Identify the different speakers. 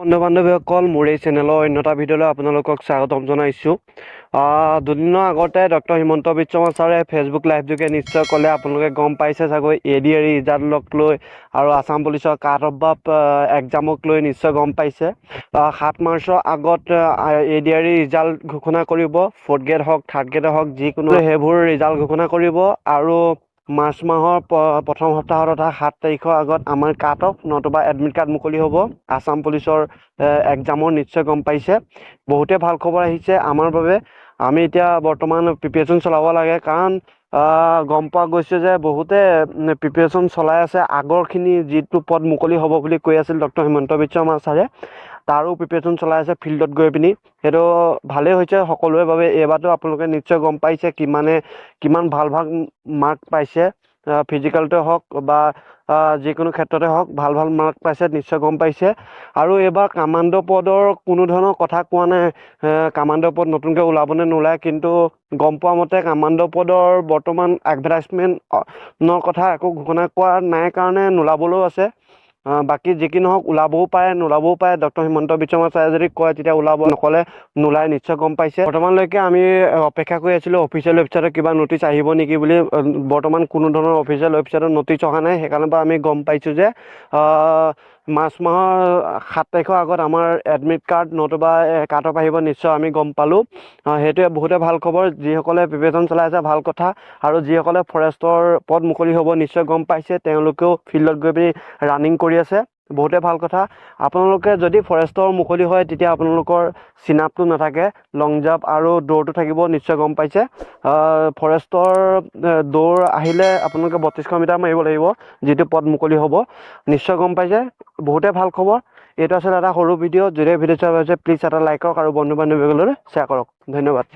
Speaker 1: বন্ধু বান্ধৱীসকল মোৰ এই চেনেলৰ অন্য এটা ভিডিঅ'লৈ আপোনালোকক স্বাগতম জনাইছোঁ। দুদিনৰ আগতে ডক্টৰ হিমন্ত বিশ্ব ছাৰে ফেচবুক লাইভ যোগে নিশ্চয় ক'লে, আপোনালোকে গম পাইছে চাগৈ ADR ৰিজাল্টক লৈ আৰু আছাম পুলিচৰ কাট অফ বা এক্সামক লৈ নিশ্চয় গম পাইছে। 7 মাৰ্চৰ আগত ADR ৰিজাল্ট ঘোষণা কৰিব, 4th গ্ৰেড হওক 3rd গ্ৰেড হওক যিকোনো সেইবোৰ ৰিজাল্ট ঘোষণা কৰিব আৰু মাৰ্চ মাহৰ প্ৰথম সপ্তাহত অৰ্থাৎ 7 তাৰিখৰ আগত আমাৰ কাট অফ নতুবা এডমিট কাৰ্ড মুকলি হ'ব। আছাম পুলিচৰ এক্সামৰ নিশ্চয় গম পাইছে। বহুতে ভাল খবৰ আহিছে আমাৰ বাবে। আমি এতিয়া বৰ্তমান প্ৰিপেৰেশ্যন চলাব লাগে, কাৰণ গম পোৱা গৈছে যে বহুতে প্ৰিপেৰেশ্যন চলাই আছে। আগৰখিনি যিটো পদ মুকলি হ'ব বুলি কৈ আছিল ডক্টৰ হিমন্ত বিশ্ব ছাৰে, তাৰো প্ৰিপেৰেশ্যন চলাই আছে ফিল্ডত গৈ পিনি। সেইটো ভালেই হৈছে সকলোৰে বাবে। এইবাৰতো আপোনালোকে নিশ্চয় গম পাইছে কিমান ভাল মাৰ্ক পাইছে, ফিজিকেলতে হওক বা যিকোনো ক্ষেত্ৰতে হওক ভাল মাৰ্ক পাইছে, নিশ্চয় গম পাইছে। আৰু এইবাৰ কামাণ্ডো পদৰ কোনো ধৰণৰ কথা কোৱা নাই, কামাণ্ডো পদ নতুনকৈ ওলাব নে নোলায়, কিন্তু গম পোৱা মতে কামাণ্ডো পদৰ বৰ্তমান এডভাৰটাইজমেণ্টৰ কথা একো ঘোষণা কৰা নাই কাৰণে নোলাবলৈও আছে। বাকী যি কি নহওক ওলাবও পাৰে নোলাবও পাৰে। ডক্টৰ হিমন্ত বিশ্ব ছাৰে যদি কয় তেতিয়া ওলাব, নক'লে নোলায়, নিশ্চয় গম পাইছে। বৰ্তমানলৈকে আমি অপেক্ষা কৰি আছিলোঁ অফিচিয়েল ৱেবছাইটত কিবা নটিচ আহিব নেকি বুলি। বৰ্তমান কোনো ধৰণৰ অফিচিয়েল ৱেবছাইটত নটিচ অহা নাই, সেইকাৰণে পৰা আমি গম পাইছোঁ যে মাৰ্চ মাহৰ 7 তাৰিখৰ আগত আমাৰ এডমিট কাৰ্ড নতুবা কাট অফ আহিব, নিশ্চয় আমি গম পালোঁ। সেইটোৱে বহুতে ভাল খবৰ। যিসকলে প্ৰিপেৰেশ্যন চলাই আছে ভাল কথা, আৰু যিসকলে ফৰেষ্টৰ পদ মুকলি হ'ব নিশ্চয় গম পাইছে, তেওঁলোকেও ফিল্ডত গৈ পিনি ৰানিং কৰি আছে, বহুতে ভাল কথা। আপোনালোকে যদি ফৰেষ্টৰ মুকলি হয় তেতিয়া আপোনালোকৰ চিনাপটো নাথাকে, লং জাম্প আৰু দৌৰটো থাকিব, নিশ্চয় গম পাইছে। ফৰেষ্টৰ দৌৰ আহিলে আপোনালোকে 3200 মিটাৰ মাৰিব লাগিব, যিটো পদ মুকলি হ'ব, নিশ্চয় গম পাইছে। বহুতে ভাল খবৰ। এইটো আছিলে এটা সৰু ভিডিঅ'। যদি ভিডিঅ' চাই ভাল পাইছে প্লিজ এটা লাইক কৰক আৰু বন্ধু বান্ধৱীসকললৈ শ্বেয়াৰ কৰক। ধন্যবাদ।